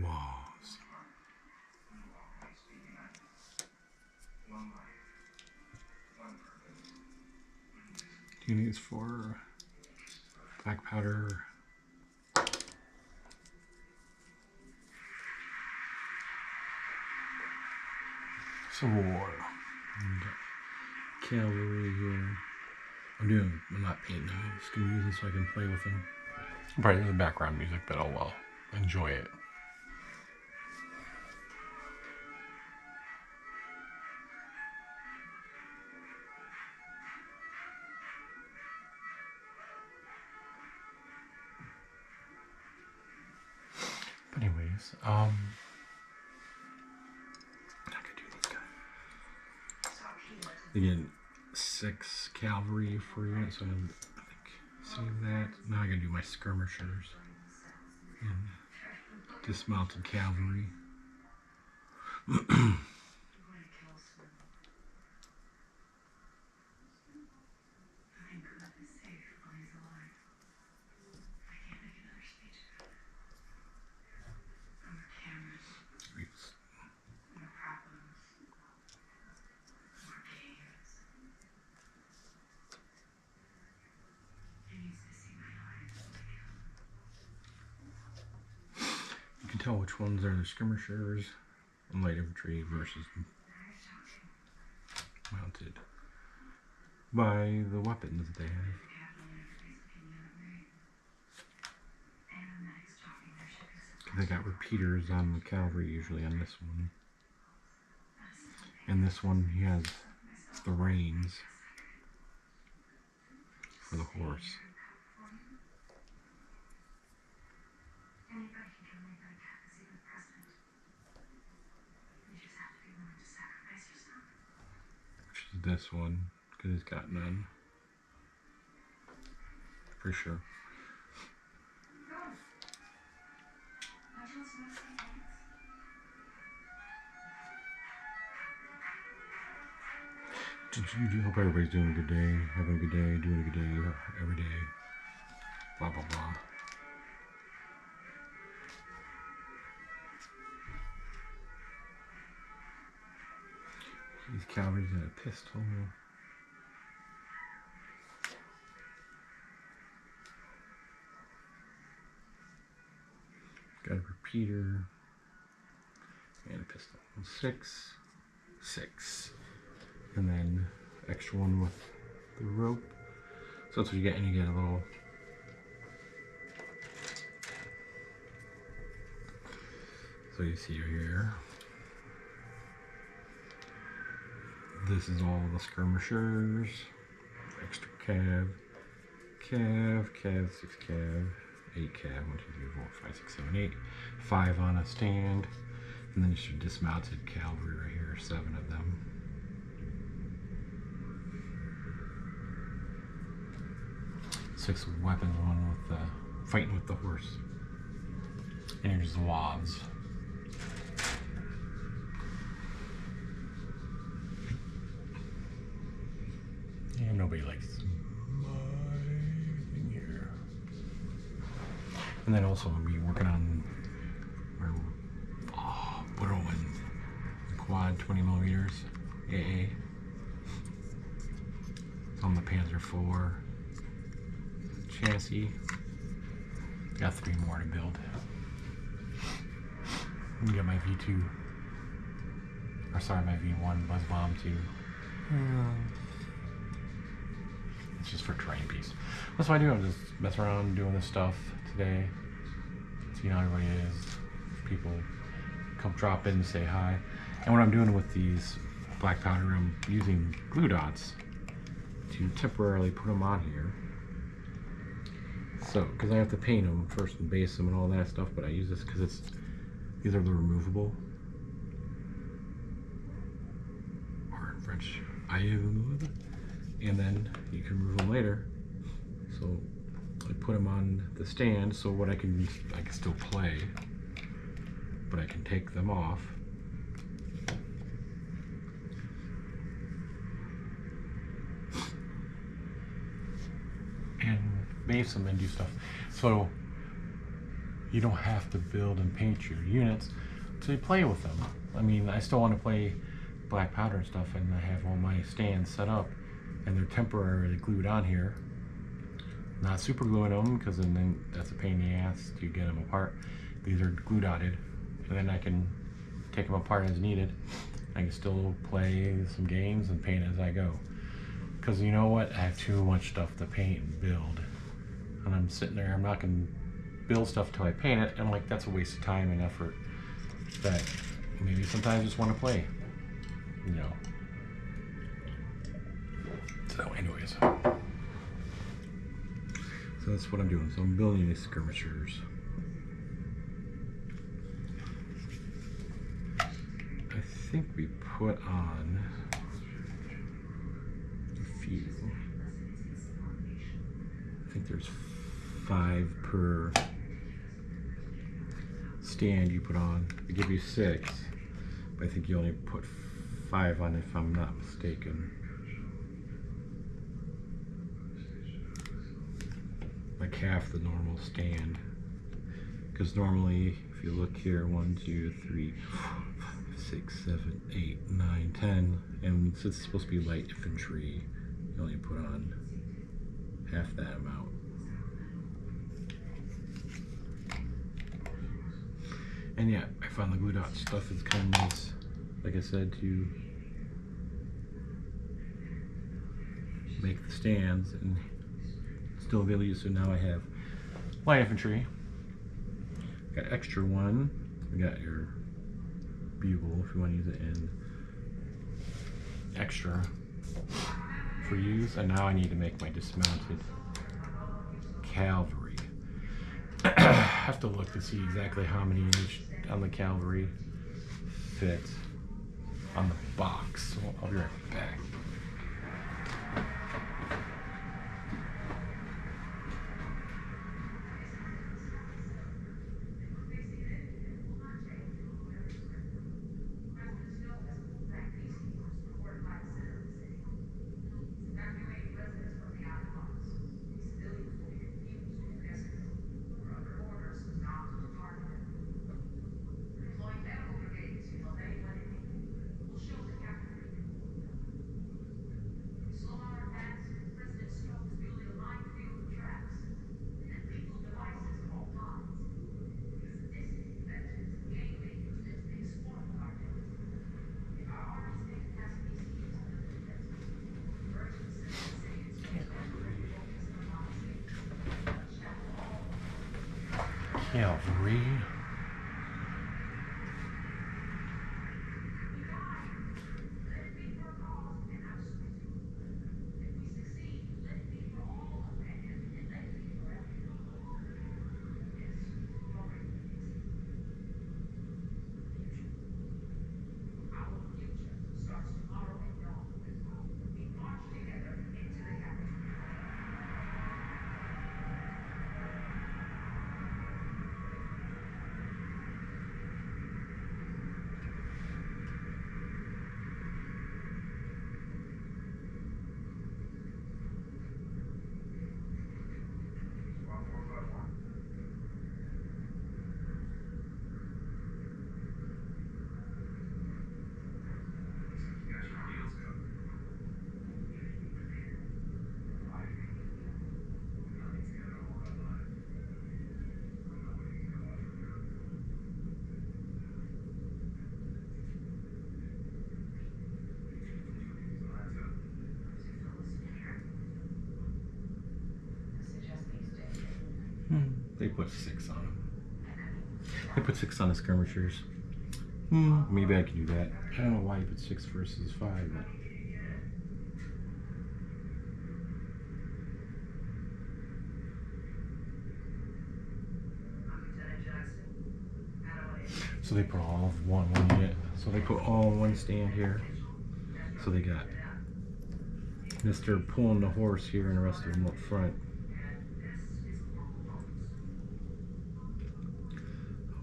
Walls. Units for black powder. Civil War. Cavalry here. I'm not painting them. I'm just gonna use them so I can play with them. Probably the background music, but oh well. Enjoy it. But anyways, I could do this guy. Again, 6 cavalry for units, so I'm gonna save that. Now I gotta do my skirmishers and dismounted cavalry. You can tell which ones are the skirmishers and light infantry versus mounted by the weapons that they have. They got repeaters on the cavalry usually on this one. And this one he has the reins for the horse. Which is this one, because he's got none. For sure. Hope everybody's doing a good day, having a good day, doing a good day every day. Blah blah blah. These cavalry's got a pistol. Got a repeater and a pistol. 6, 6. And then extra one with the rope. So that's what you get, and you get a little so you see here. This is all the skirmishers. Extra cav, 6 cav, 8 cav, 1, 2, 3, 4, 5, 6, 7, 8. 5 on a stand. And then you should dismounted cavalry right here, 7 of them. Six weapons, one with fighting with the horse. And here's the wads. And nobody likes my thing here. And then also we'll be working on quad 20 millimeters AA. It's on the Panzer IV chassis. Got 3 more to build. And got my V2, or sorry, my V1 Buzz Bomb too. It's just for terrain piece. That's what I do. I'm just messing around doing this stuff today. See how everybody is. People come drop in and say hi. And what I'm doing with these black powder, I'm using glue dots to temporarily put them on here. So, because I have to paint them first and base them and all that stuff, but I use this because these are the removable, or in French, and then you can remove them later. So I put them on the stand, so what I can still play, but I can take them off. And base them and do stuff. So you don't have to build and paint your units, so you play with them. I mean, I still want to play black powder and stuff, and I have all my stands set up, and they're temporarily glued on here. Not super gluing them, because then that's a pain in the ass to get them apart. These are glue dotted, and then I can take them apart as needed. I can still play some games and paint as I go. Because you know what? I have too much stuff to paint and build. And I'm sitting there, I'm not going to build stuff till I paint it, and I'm like, that's a waste of time and effort that maybe sometimes I just want to play, you know. So anyways, so that's what I'm doing. So I'm building these skirmishers. I think we put on a few. I think there's 5 per stand you put on. They give you 6, but I think you only put 5 on if I'm not mistaken. Like half the normal stand. Because normally, if you look here, 1, 2, 3, 4, 5, 6, 7, 8, 9, 10, and since it's supposed to be light infantry, you only put on half that amount. And yeah, I found the glue dot stuff is kind of nice, like I said, to make the stands and still be able to use. So now I have light infantry, got extra one, we got your bugle if you want to use it in extra for use, and now I need to make my dismounted cavalry. I have to look to see exactly how many each on the cavalry fit on the box. So I'll be right back. put 6 on them. They put 6 on the skirmishers. Maybe I can do that. I don't know why you put 6 versus 5, but... So they put all of one unit. So they put all in one stand here. So they got Mr. pulling the horse here and the rest of them up front.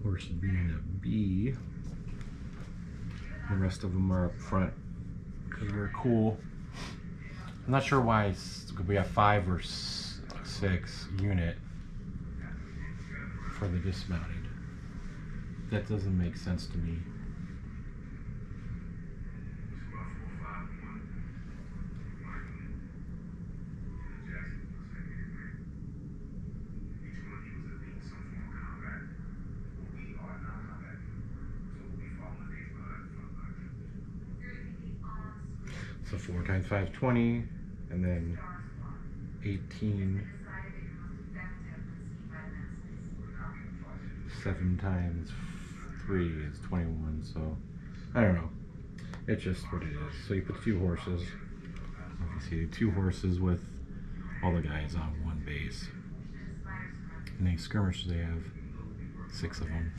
Horse being a B. The rest of them are up front because we're cool. I'm not sure why we have 5 or 6 unit for the dismounted. That doesn't make sense to me. So 4 times 5, 20, and then 18. 7 times 3 is 21, so I don't know. It's just what it is. So you put 2 horses. You see 2 horses with all the guys on one base. And they skirmish, they have 6 of them.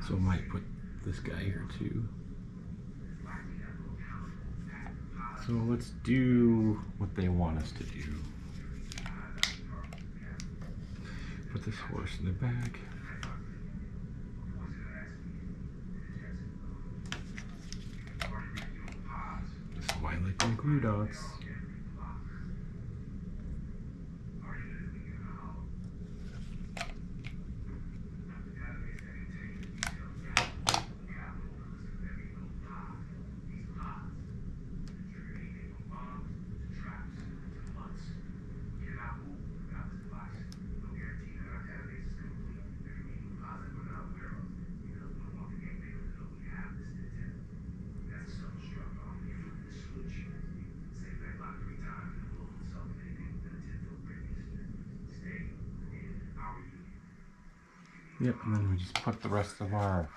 So I might put this guy here too. So let's do what they want us to do. Put this horse in the back. This is why I like my glue dots. Yep, and then we just put the rest of our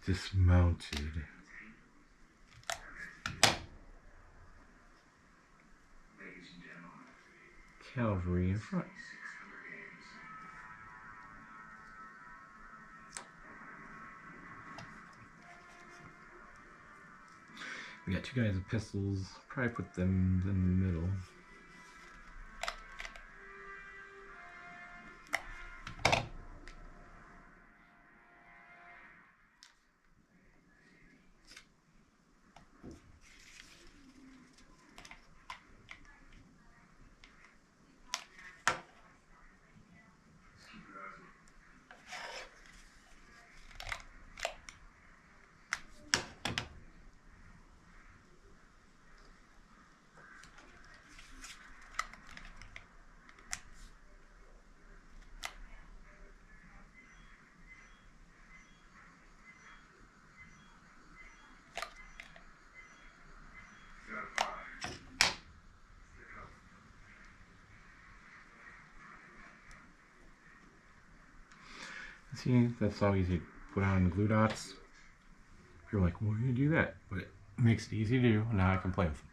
dismounted cavalry in front. We got 2 guys with pistols, probably put them in the middle. See, that's how easy to put on glue dots. You're like, why do you do that? But it makes it easy to do, and now I can play with them.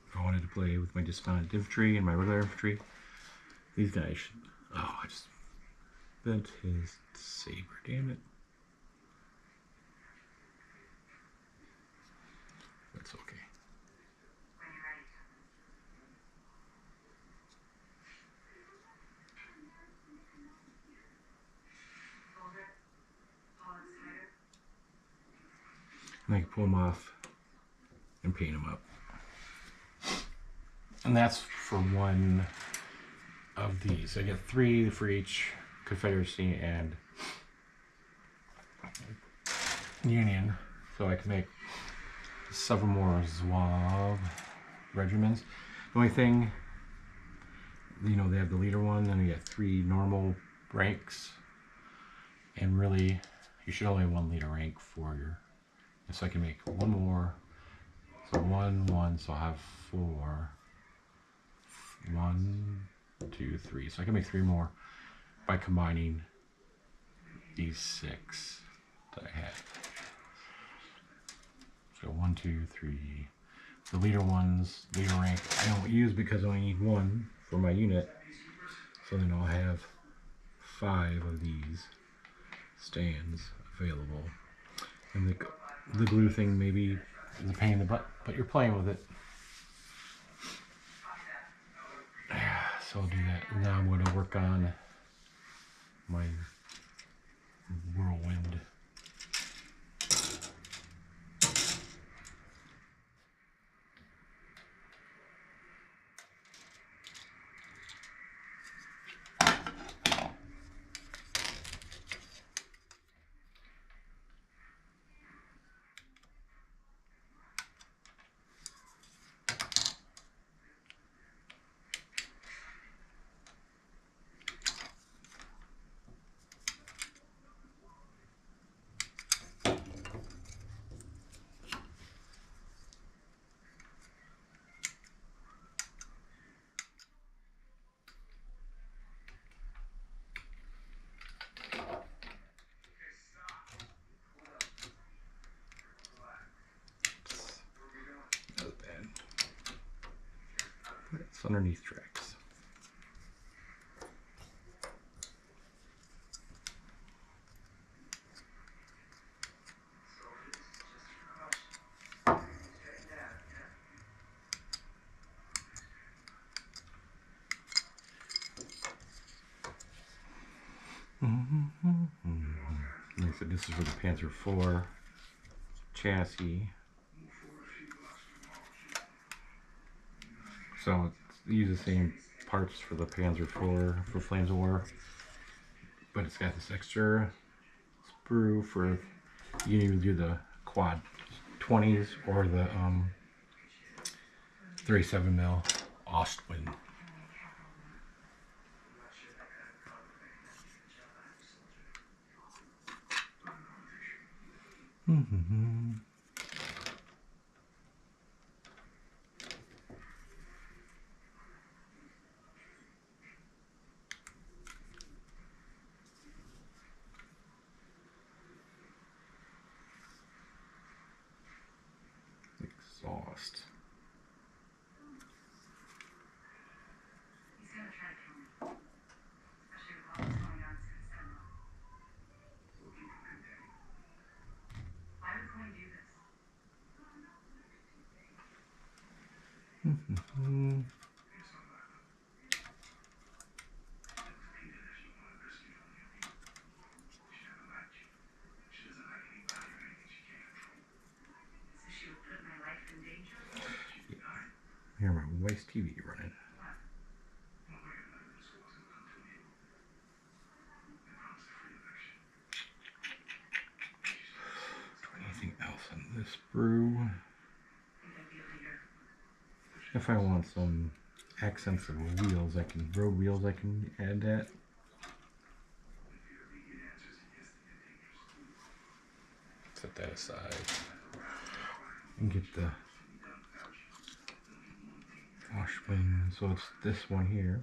If I wanted to play with my dismounted infantry and my regular infantry, these guys should... Oh, I just bent his saber, damn it. That's okay. And I can pull them off and paint them up. And that's for one of these. I get 3 for each Confederacy and Union. So I can make several more Zouave regiments. The only thing, you know, they have the leader one, and you get 3 normal ranks. And really, you should only have 1 leader rank for your... So I can make 1 more. So 1, 1, so I'll have 4. 1, 2, 3. So I can make 3 more by combining these 6 that I have. So 1, 2, 3. The leader ones, leader rank, I don't use because I only need 1 for my unit. So then I'll have 5 of these stands available. And the glue thing maybe is a pain in the butt, but you're playing with it. So I'll do that. Now I'm going to work on my whirlwind. It's underneath tracks. Like I said, this is for the Panzer IV chassis. So it's use the same parts for the Panzer IV for Flames of War, but it's got this extra sprue for, you can either do the quad 20s or the 37mm Ostwind. Exhaust. Hear my wife's TV running. Anything else on this brew? If I want some accents of wheels, road wheels, I can add that. Set that aside and get the Washwing. So it's this one here.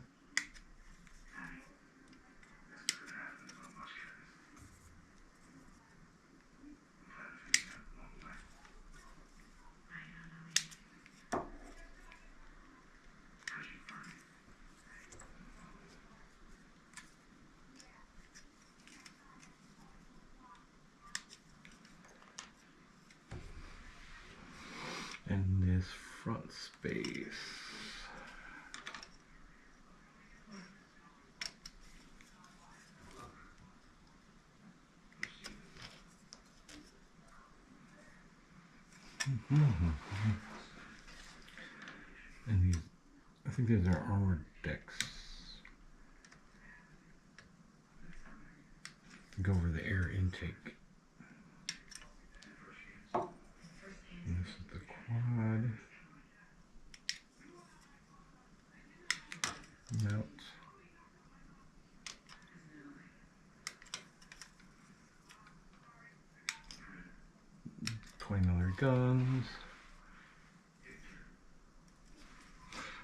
And this front space. And these, I think these are armored decks. Go over the air intake. And this is the quad. Mount. $20 guns.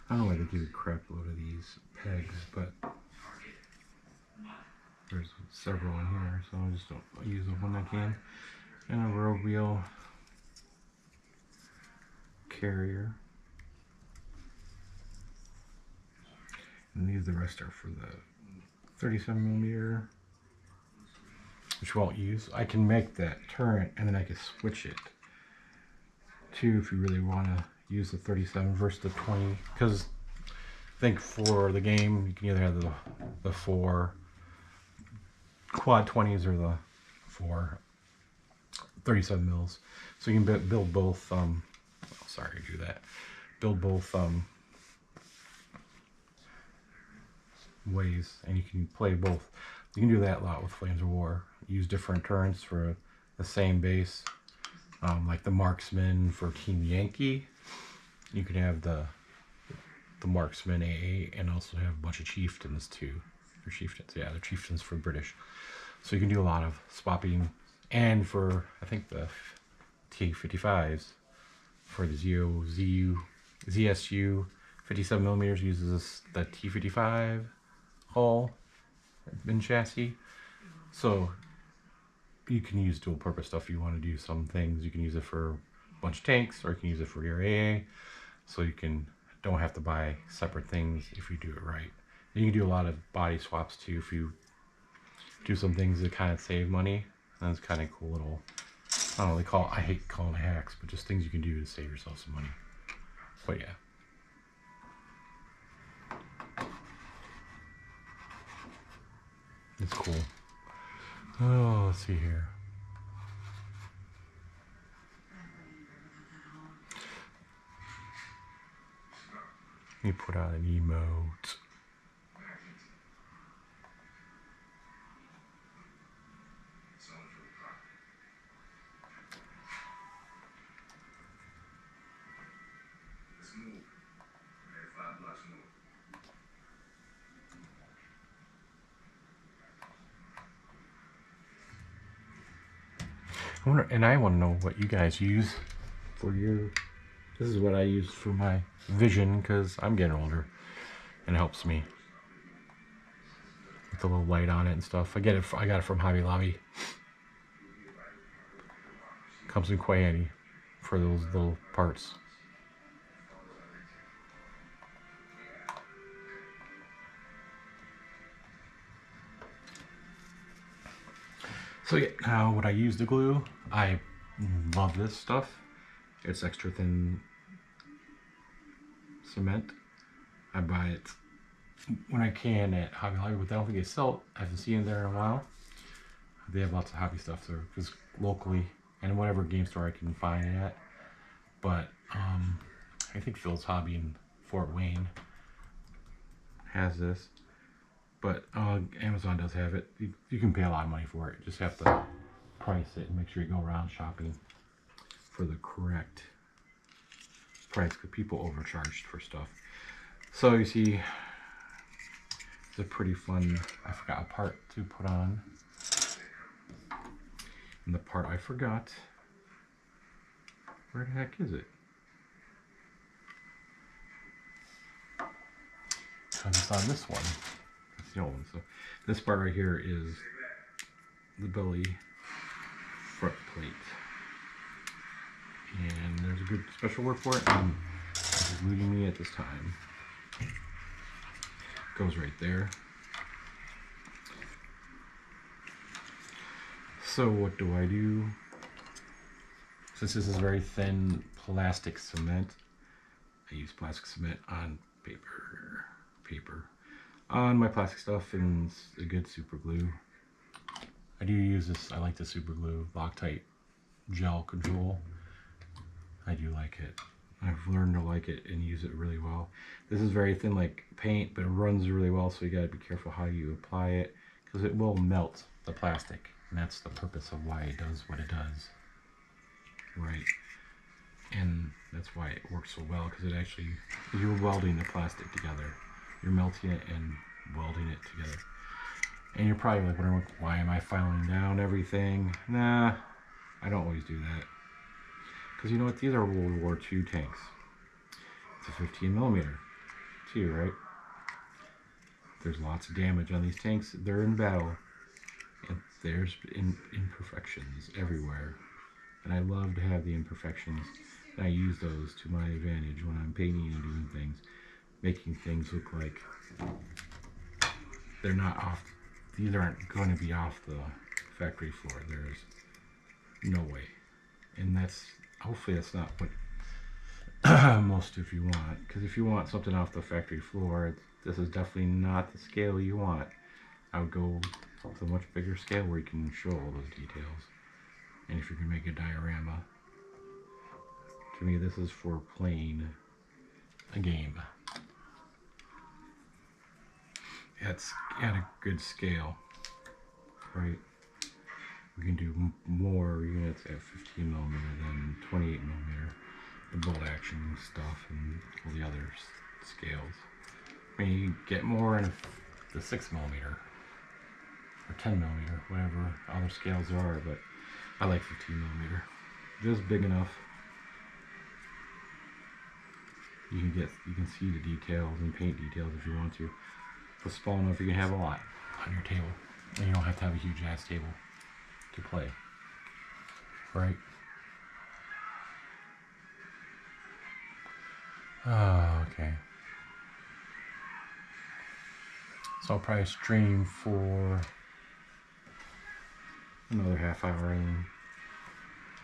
I don't know why they give you a crap load of these pegs, but there's several in here, so I just don't use the one I can. And a road wheel carrier. And these, the rest are for the 37mm, which we won't use. I can make that turret and then I can switch it to, if you really want to use the 37 versus the 20, because I think for the game you can either have the 4 quad 20s or the 4 37 mils, so you can build both. Sorry to do that. Build both ways, and you can play both. You can do that a lot with Flames of War. Use different turrets for the same base, like the Marksman for Team Yankee. You can have the Marksman AA, and also have a bunch of Chieftains too. Or Chieftains, yeah, they're Chieftains for British. So you can do a lot of swapping. And for, I think, the T55s, for the ZSU 57mm uses the T55 hull and chassis. So you can use dual purpose stuff if you want to do some things. You can use it for a bunch of tanks, or you can use it for your AA. So you don't have to buy separate things if you do it right. And you can do a lot of body swaps too if you do some things that kind of save money. That's kind of cool little, I don't know, I hate calling it hacks, but just things you can do to save yourself some money. But yeah. It's cool. Oh, let's see here. Let me put out an emote. I want to know what you guys use for your. This is what I use for my vision, because I'm getting older, and it helps me with the little light on it and stuff. I got it from Hobby Lobby. Comes in quite handy for those little parts. So yeah, now when I use the glue, I love this stuff. It's extra thin cement. I buy it when I can at Hobby Lobby, but I don't think they sell it. I haven't seen it there in a while. They have lots of hobby stuff there, because locally, and whatever game store I can find it at. But I think Phil's Hobby in Fort Wayne has this. But Amazon does have it. You can pay a lot of money for it. You just have to price it and make sure you go around shopping for the correct price, because people overcharged for stuff. So you see, it's a pretty fun, I forgot a part to put on. And the part I forgot, where the heck is it? Because it's on this one. That's the old one. So this part right here is the belly front plate. And there's a good special word for it, and it's eluding me at this time. Goes right there. So what do I do? Since this is very thin plastic cement, I use plastic cement on paper on my plastic stuff, and a good super glue. I do use this. I like the super glue Loctite gel control. I do like it. I've learned to like it and use it really well. This is very thin like paint, but it runs really well, so you gotta be careful how you apply it, because it will melt the plastic, and that's the purpose of why it does what it does. Right. And that's why it works so well, because it actually, you're welding the plastic together. You're melting it and welding it together. And you're probably like wondering, why am I filing down everything? Nah, I don't always do that. Because you know what, these are World War II tanks. It's a 15mm. too, right? There's lots of damage on these tanks. They're in battle, and there's imperfections everywhere. And I love to have the imperfections. And I use those to my advantage when I'm painting and doing things, making things look like they're not off. These aren't going to be off the factory floor. There's no way. And that's, hopefully that's not what most of you want. Because if you want something off the factory floor, this is definitely not the scale you want. I would go with a much bigger scale where you can show all those details. And if you can make a diorama, to me this is for playing a game. It's at a good scale, right? We can do more units at 15 millimeter than 28 millimeter, the bolt action stuff and all the other scales. I mean, you get more in the 6 millimeter or 10 millimeter, whatever other scales there are, but I like 15 millimeter. Just big enough. You can see the details and paint details if you want to. But small enough you can have a lot on your table. And you don't have to have a huge ass table to play. Right? Oh, okay. So I'll probably stream for another half hour and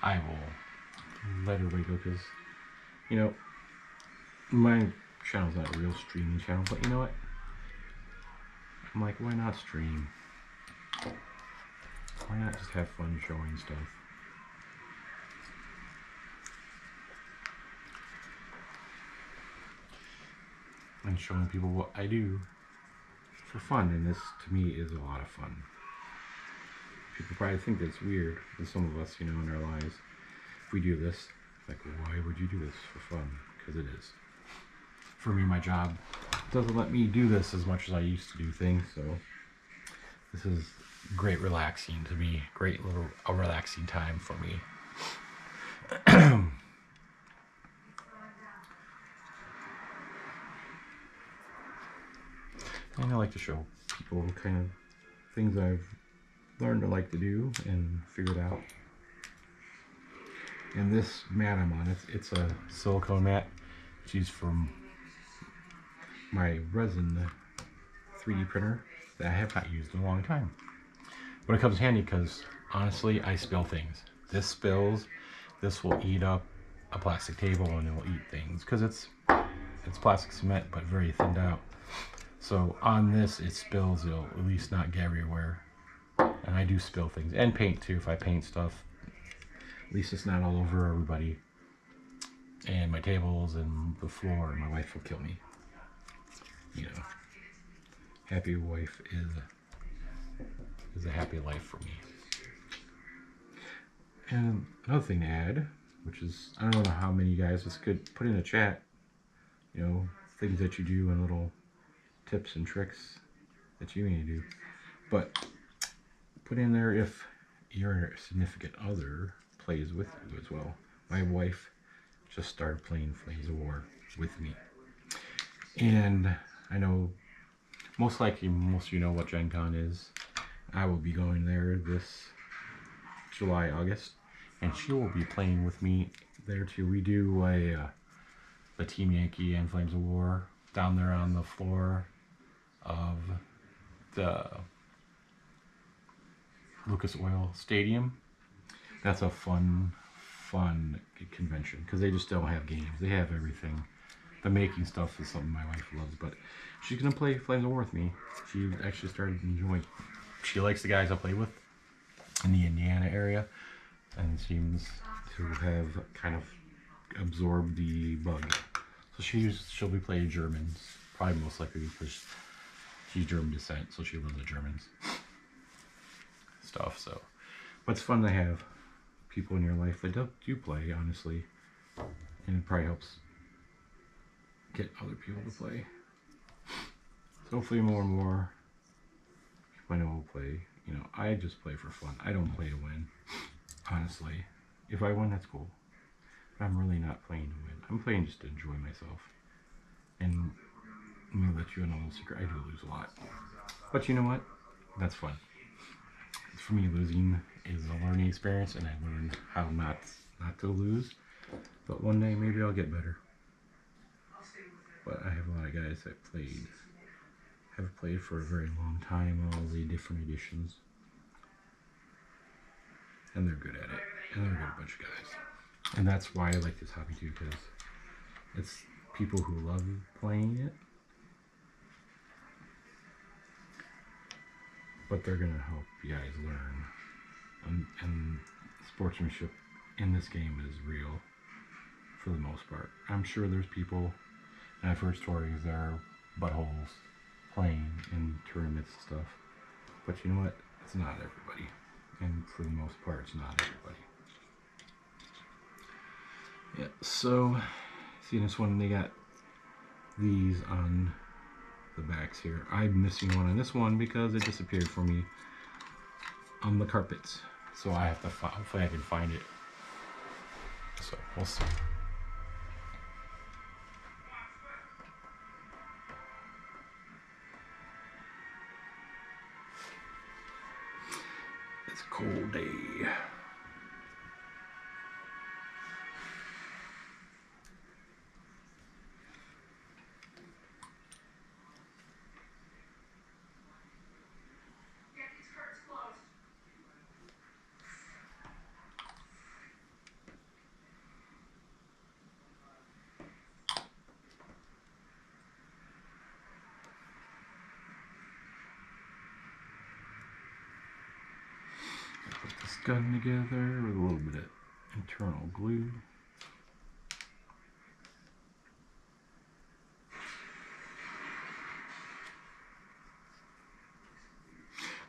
I will let everybody go because, you know, my channel's not a real streaming channel, but you know what? I'm like, why not stream? Why not just have fun showing stuff? And showing people what I do for fun, and this to me is a lot of fun. People probably think that's weird, and some of us, you know, in our lives, if we do this, like, why would you do this for fun? Because it is. For me, my job doesn't let me do this as much as I used to do things, so this is great relaxing to me, a relaxing time for me. And I like to show people kind of things I've learned to like to do and figured out. And this mat I'm on, it's a silicone mat. It's used from my resin 3D printer that I have not used in a long time. But it comes handy because honestly, I spill things. This spills, this will eat up a plastic table and it will eat things because it's plastic cement but very thinned out. So on this, it spills, it'll at least not get everywhere. And I do spill things and paint too. If I paint stuff, at least it's not all over everybody and my tables and the floor, and my wife will kill me. You know, happy wife is a happy life for me. And another thing to add, which is, I don't know how many of you guys, this could put in a chat, you know, things that you do and little tips and tricks that you may do. But put in there if your significant other plays with you as well. My wife just started playing Flames of War with me. And I know most likely most of you know what Gen Con is. I will be going there this July, August, and she will be playing with me there too. We do the Team Yankee and Flames of War down there on the floor of the Lucas Oil Stadium. That's a fun convention because they just don't have games. They have everything. The making stuff is something my wife loves, but she's gonna play Flames of War with me. She actually started enjoying. She likes the guys I play with in the Indiana area, and seems to have kind of absorbed the bug. So she'll be playing Germans, probably most likely because she's German descent, so she loves the Germans stuff. So, but it's fun to have people in your life that do play, honestly, and it probably helps get other people to play. So hopefully more and more people I know will play. You know, I just play for fun. I don't play to win, honestly. If I win, that's cool. But I'm really not playing to win. I'm playing just to enjoy myself. And I'm gonna let you in a little secret. I do lose a lot, but you know what? That's fun. For me, losing is a learning experience, and I learn how not to lose. But one day, maybe I'll get better. But I have a lot of guys that have played for a very long time, all the different editions, and they're good at it. And they're a good bunch of guys. And that's why I like this hobby too, because it's people who love playing it, but they're gonna help you guys learn. And sportsmanship in this game is real for the most part. I'm sure there's people, and I've heard stories, there are buttholes playing in tournaments and stuff. But you know what? It's not everybody. And for the most part, it's not everybody. Yeah, so, see this one, they got these on the backs here. I'm missing one on this one because it disappeared for me on the carpets. So I have to, hopefully I can find it. So, we'll see. It's a cold day. Put this gun together with a little bit of internal glue.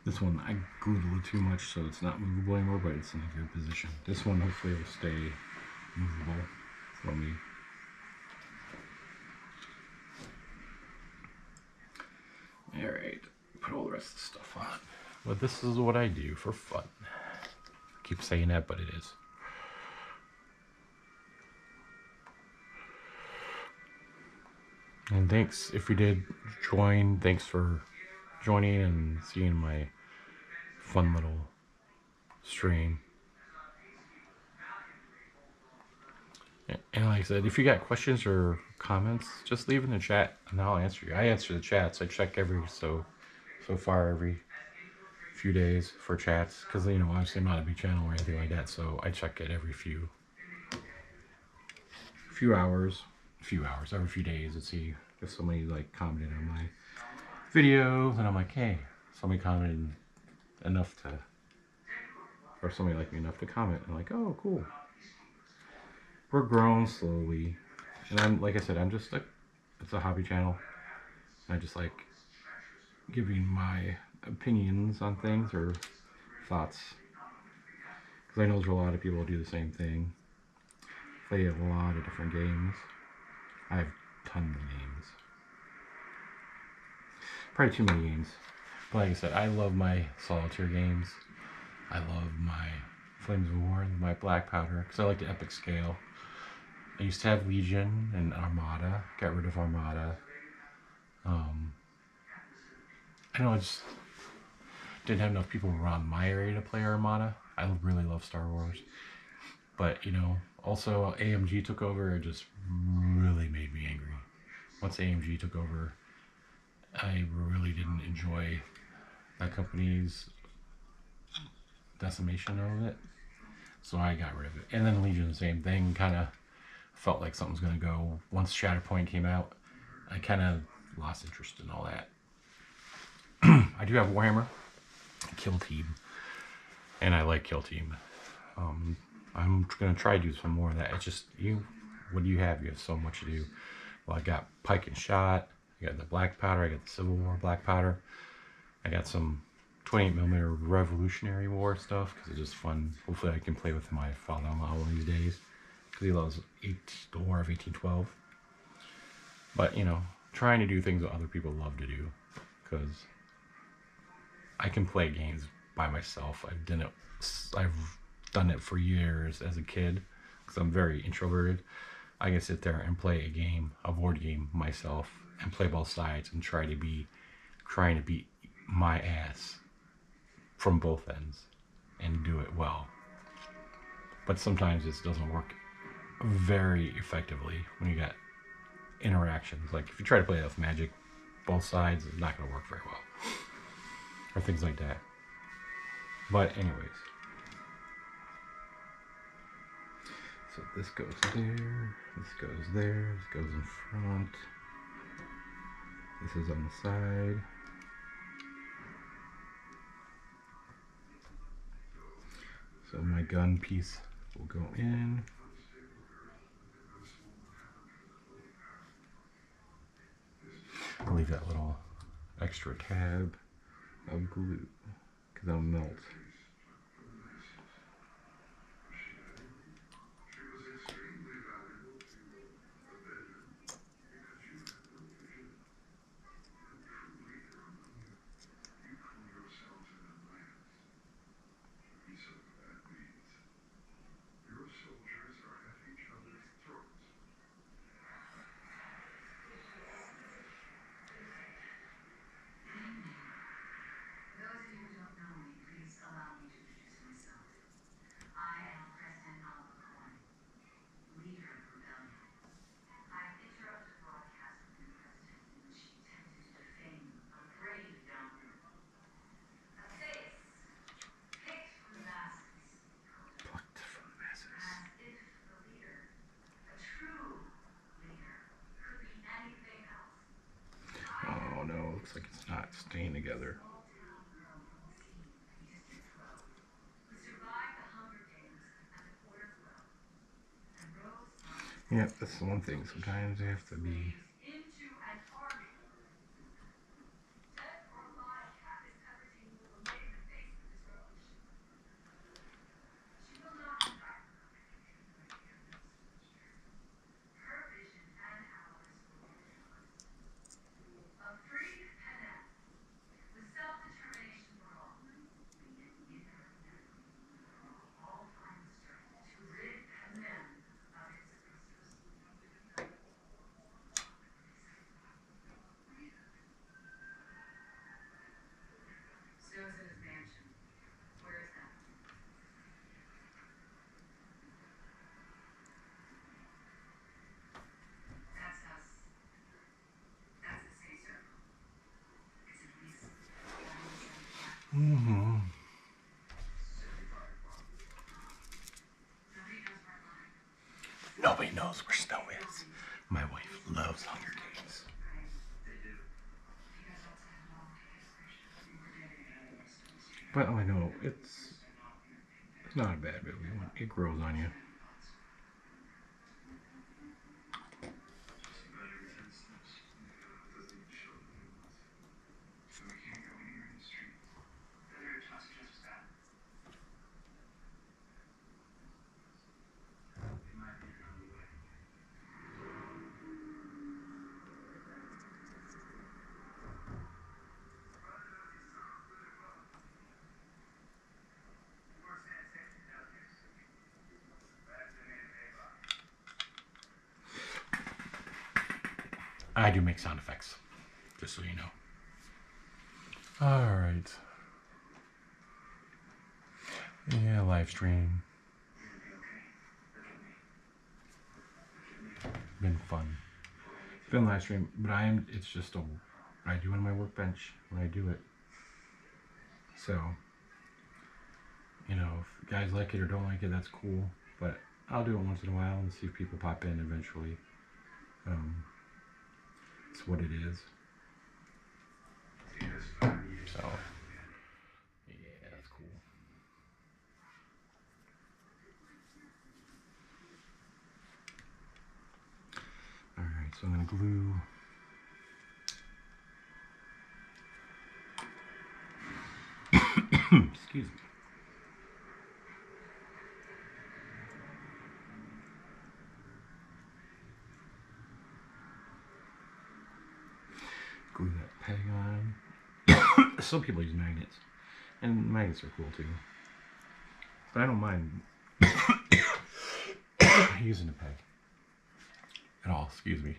This one I glued a little too much, so it's not movable anymore, but it's in a good position. This one hopefully will stay movable for me. Alright, put all the rest of the stuff on. But this is what I do for fun. I keep saying that, but it is. And thanks if you did join. Thanks for joining and seeing my fun little stream. And like I said, if you got questions or comments, just leave in the chat and I'll answer you. I answer the chats. I check so far every few days for chats, because you know, obviously I'm not a big channel or anything like that, so I check it every few hours, every few days, to see if somebody like commented on my video, and I'm like, hey, somebody commented enough to, or somebody liked me enough to comment, and I'm like, oh, cool. We're growing slowly, and I'm, like I said, I'm just like, it's a hobby channel. I just like giving my opinions on things or thoughts, because I know there's a lot of people who do the same thing. Play a lot of different games. I have tons of games. Probably too many games. But like I said, I love my solitaire games. I love my Flames of War and my Black Powder, because I like the epic scale. I used to have Legion and Armada. Got rid of Armada. I know I just didn't have enough people around my area to play Armada. I really love Star Wars. But, you know, also AMG took over. It just really made me angry. Once AMG took over, I really didn't enjoy that company's decimation of it. So I got rid of it. And then Legion, the same thing. Kind of felt like something was going to go. Once Shatterpoint came out, I kind of lost interest in all that. I do have Warhammer, Kill Team, and I like Kill Team. I'm going to try to do some more of that. It's just, what do you have? You have so much to do. Well, I got Pike and Shot, I got the Black Powder, I got the Civil War Black Powder, I got some 28mm Revolutionary War stuff, because it's just fun. Hopefully I can play with my father-in-law one of these days, because he loves the War of 1812. But, you know, trying to do things that other people love to do, because I can play games by myself. I've done it for years as a kid, because I'm very introverted. I can sit there and play a board game myself, and play both sides and trying to beat my ass from both ends and do it well. But sometimes this doesn't work very effectively when you got interactions. Like if you try to play it with magic, both sides, it's not going to work very well. Or things like that. But anyways. So this goes there, this goes there, this goes in front. This is on the side. So my gun piece will go in. I'll leave that little extra tab of glue because that'll melt. Oh no, looks like it's not staying together. Yeah, that's the one thing. Sometimes they have to be. Mm-hmm. Nobody knows where Snow is. My wife loves Hunger Games. But I know it's not a bad movie. It grows on you. I do make sound effects, just so you know. Alright. Yeah, live stream. Been fun. It's been live stream, but it's just what I do on my workbench when I do it. So, you know, if you guys like it or don't like it, that's cool. But I'll do it once in a while and see if people pop in eventually. It's what it is. So, yeah, that's cool. Alright, so I'm going to glue. Excuse me. Glue that peg on. Some people use magnets, and magnets are cool too. But I don't mind using a peg at all. Excuse me.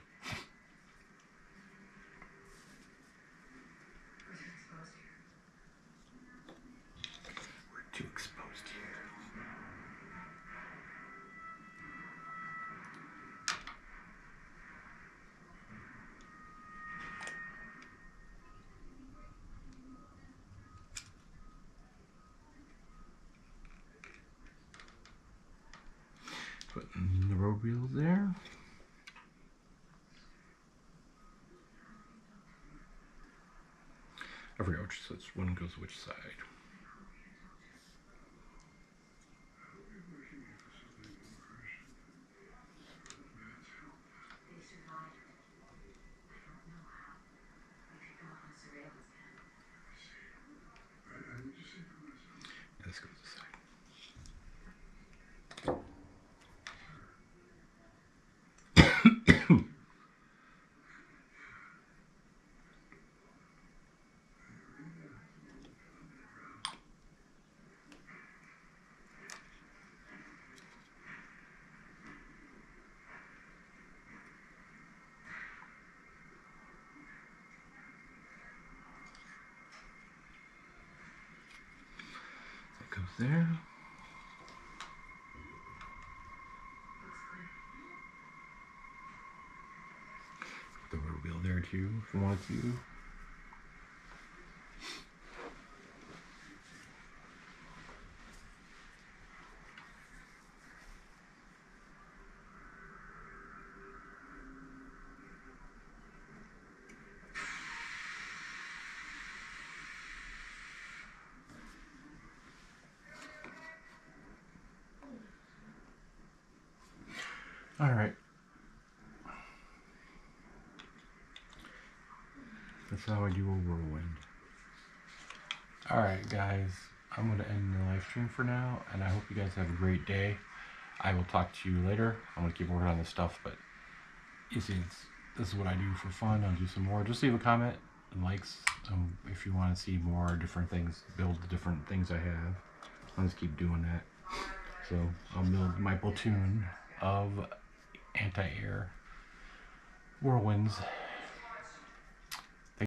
wheels there. I forgot which one goes which side. Yeah, this goes this side. That goes there. The rotor wheel there too, if you wanted to. All right. That's how I do a whirlwind. All right, guys. I'm going to end the live stream for now, and I hope you guys have a great day. I will talk to you later. I'm going to keep working on this stuff, but you see, this is what I do for fun. I'll do some more. Just leave a comment and likes if you want to see more different things, build the different things I have. I'll just keep doing that. So I'll build my platoon of anti-air whirlwinds